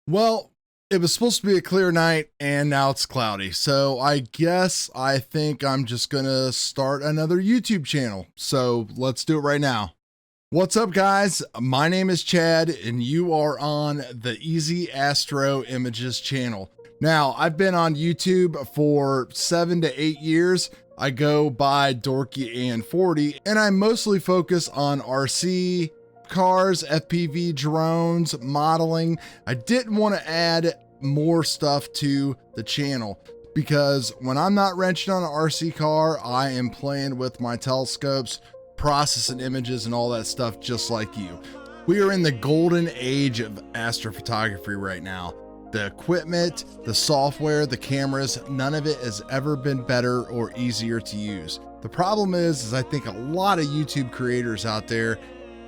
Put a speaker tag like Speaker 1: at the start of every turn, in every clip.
Speaker 1: Well, it was supposed to be a clear night and now it's cloudy. So I think I'm just going to start another YouTube channel. So let's do it right now. What's up, guys? My name is Chad and you are on the Easy Astro Images channel. Now, I've been on YouTube for 7 to 8 years. I go by Dorky and 40 and I mostly focus on RC, cars, FPV, drones, modeling. I didn't want to add more stuff to the channel because when I'm not wrenching on an RC car, I am playing with my telescopes, processing images and all that stuff just like you. We are in the golden age of astrophotography right now. The equipment, the software, the cameras, none of it has ever been better or easier to use. The problem is I think a lot of YouTube creators out there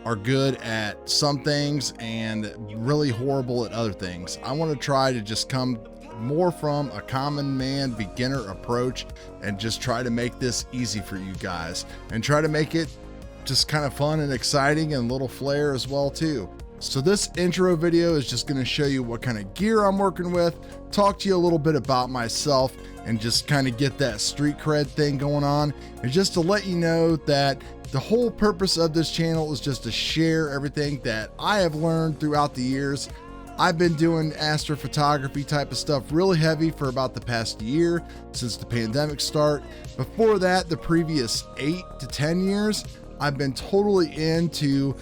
Speaker 1: are good at some things and really horrible at other things. I want to try to just come more from a common man beginner approach and just try to make this easy for you guys and try to make it just kind of fun and exciting and a little flair as well too. So this intro video is just going to show you what kind of gear I'm working with, talk to you a little bit about myself and just kind of get that street cred thing going on, and just to let you know that the whole purpose of this channel is just to share everything that I have learned throughout the years. I've been doing astrophotography type of stuff really heavy for about the past year since the pandemic start. Before that, the previous 8 to 10 years, I've been totally into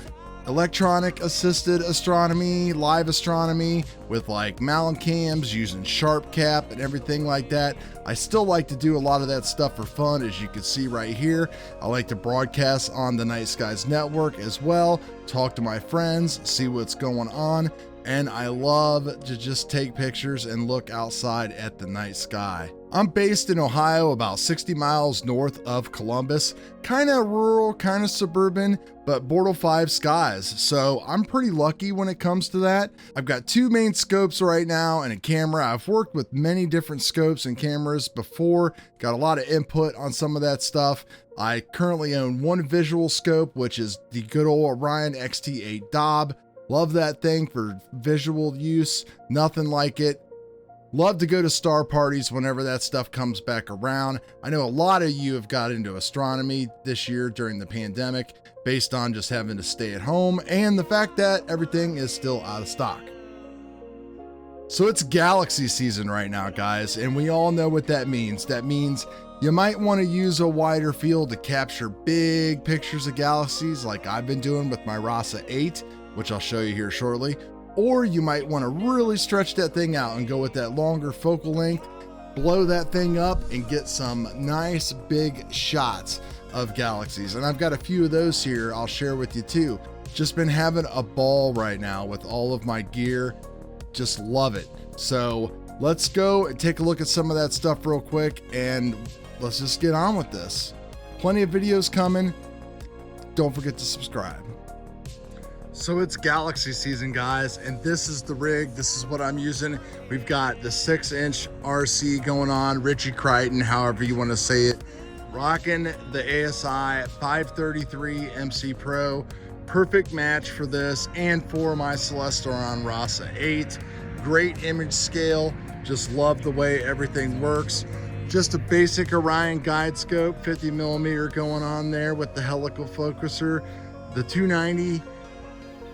Speaker 1: electronic assisted astronomy, live astronomy with like Malin cams using Sharp Cap and everything like that. I still like to do a lot of that stuff for fun, as you can see right here. I like to broadcast on the Night Skies Network as well, talk to my friends, see what's going on, and I love to just take pictures and look outside at the night sky. I'm based in Ohio, about 60 miles north of Columbus, kind of rural, kind of suburban, but border 5 skies. So I'm pretty lucky when it comes to that. I've got 2 main scopes right now and a camera. I've worked with many different scopes and cameras before, got a lot of input on some of that stuff. I currently own one visual scope, which is the good old Orion XT8 Dob. Love that thing for visual use, nothing like it. Love to go to star parties whenever that stuff comes back around. I know a lot of you have got into astronomy this year during the pandemic based on just having to stay at home and the fact that everything is still out of stock. So it's galaxy season right now, guys, and we all know what that means. That means you might want to use a wider field to capture big pictures of galaxies like I've been doing with my Rasa 8, which I'll show you here shortly. Or you might want to really stretch that thing out and go with that longer focal length, blow that thing up and get some nice big shots of galaxies. And I've got a few of those here I'll share with you too. Just been having a ball right now with all of my gear. Just love it. So let's go and take a look at some of that stuff real quick and let's just get on with this. Plenty of videos coming. Don't forget to subscribe. So it's galaxy season, guys, and this is the rig. This is what I'm using. We've got the 6-inch RC going on, Richie Crichton, however you want to say it. Rocking the ASI 533 MC Pro. Perfect match for this and for my Celestron Rasa 8. Great image scale. Just love the way everything works. Just a basic Orion guide scope, 50mm going on there with the helical focuser. The 290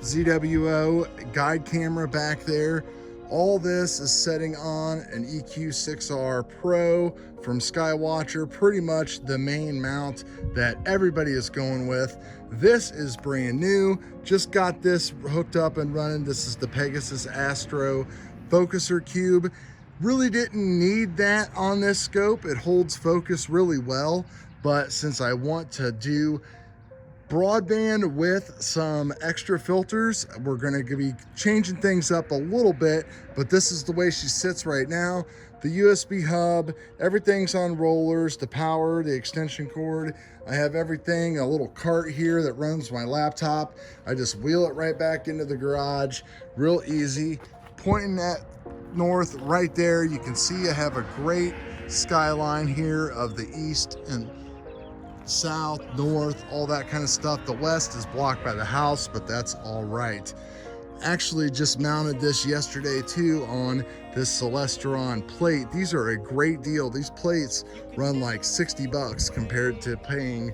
Speaker 1: ZWO guide camera back there. All this is setting on an EQ6R Pro from Skywatcher, pretty much the main mount that everybody is going with. This is brand new, just got this hooked up and running. This is the Pegasus Astro focuser cube. Really didn't need that on this scope. It holds focus really well, but since I want to do broadband with some extra filters, we're going to be changing things up a little bit, but this is the way she sits right now. The USB hub, everything's on rollers, the power, the extension cord. I have everything, a little cart here that runs my laptop. I just wheel it right back into the garage, real easy. Pointing at north right there, you can see I have a great skyline here of the east and south, north, all that kind of stuff. The west is blocked by the house, but that's all right. actually just mounted this yesterday too on this Celestron plate. These are a great deal. These plates run like 60 bucks compared to paying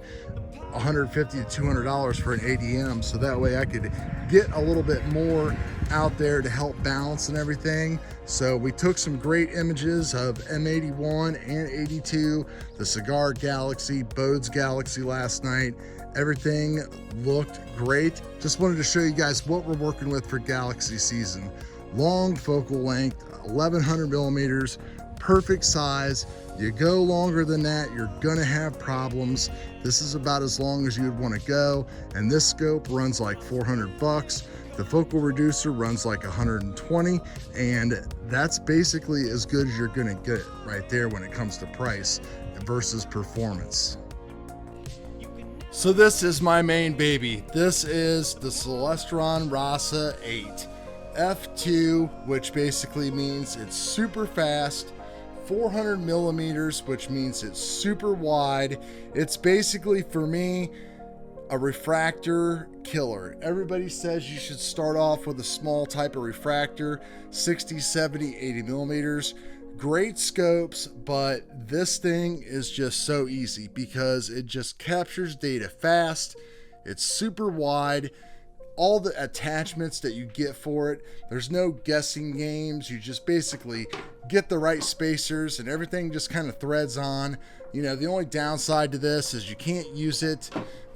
Speaker 1: $150 to $200 for an ADM, so that way I could get a little bit more out there to help balance and everything. So we took some great images of M81 and 82, the Cigar Galaxy, Bode's Galaxy last night. Everything looked great. Just wanted to show you guys what we're working with for Galaxy season. Long focal length, 1100 millimeters, perfect size. You go longer than that, you're gonna have problems. This is about as long as you would want to go, and this scope runs like 400 bucks. The focal reducer runs like 120, and that's basically as good as you're gonna get right there when it comes to price versus performance. So this is my main baby. This is the Celestron Rasa 8 F2, which basically means it's super fast, 400 millimeters, which means it's super wide. It's basically, for me, a refractor killer. Everybody says you should start off with a small type of refractor, 60, 70, 80 millimeters. Great scopes, but this thing is just so easy because it just captures data fast. It's super wide. All the attachments that you get for it, there's no guessing games. You just basically get the right spacers and everything just kind of threads on. You know, the only downside to this is you can't use it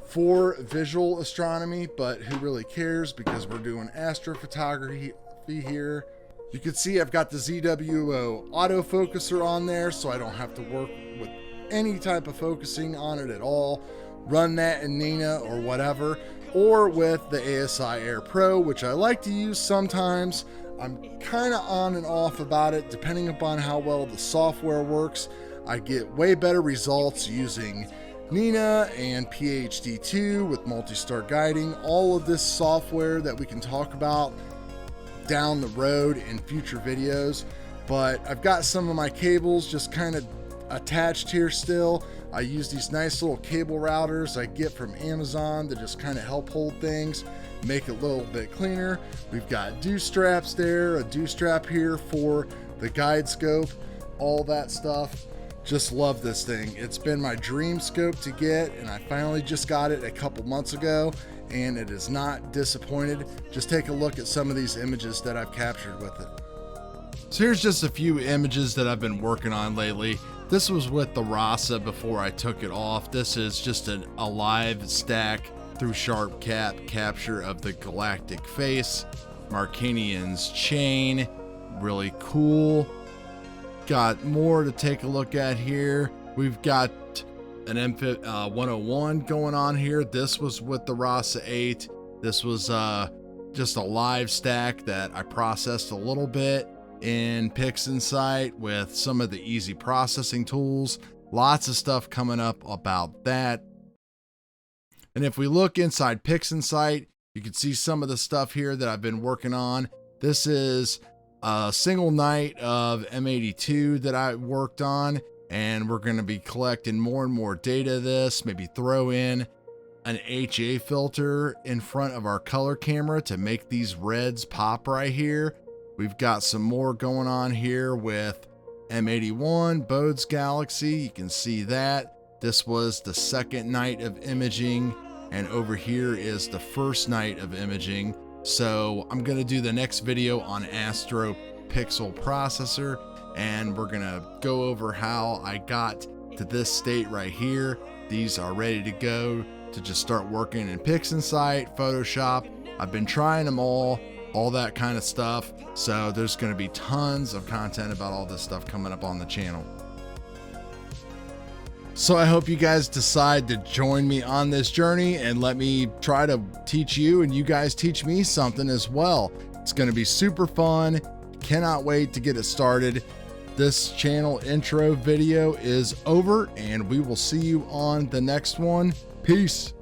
Speaker 1: for visual astronomy, but who really cares, because we're doing astrophotography here. You can see I've got the ZWO autofocuser on there, so I don't have to work with any type of focusing on it at all. Run that in Nina or whatever, or with the ASIair Pro, which I like to use sometimes. I'm kind of on and off about it depending upon how well the software works. I get way better results using Nina and PhD2 with multi-star guiding, all of this software that we can talk about down the road in future videos. But I've got some of my cables just kind of attached here still. I use these nice little cable routers I get from Amazon to just kind of help hold things, make it a little bit cleaner. We've got dew straps there, a dew strap here for the guide scope, all that stuff. Just love this thing. It's been my dream scope to get, and I finally just got it a couple months ago, and it is not disappointed. Just take a look at some of these images that I've captured with it. So here's just a few images that I've been working on lately. This was with the Rasa before I took it off. This is just a live stack through sharp capture of the galactic face, Marcanian's chain, really cool. Got more to take a look at here. We've got an M101 going on here. This was with the Rasa 8. This was just a live stack that I processed a little bit in PixInsight with some of the easy processing tools. Lots of stuff coming up about that. And if we look inside PixInsight, you can see some of the stuff here that I've been working on. This is a single night of M82 that I worked on, and we're going to be collecting more and more data of this, maybe throw in an HA filter in front of our color camera to make these reds pop right here. We've got some more going on here with M81, Bode's Galaxy. You can see that. This was the second night of imaging, and over here is the first night of imaging. So I'm going to do the next video on Astro Pixel Processor, and we're going to go over how I got to this state right here. These are ready to go to just start working in PixInsight, Photoshop. I've been trying them all that kind of stuff. So there's going to be tons of content about all this stuff coming up on the channel. So I hope you guys decide to join me on this journey and let me try to teach you, and you guys teach me something as well. It's going to be super fun. Cannot wait to get it started. This channel intro video is over, and we will see you on the next one. Peace.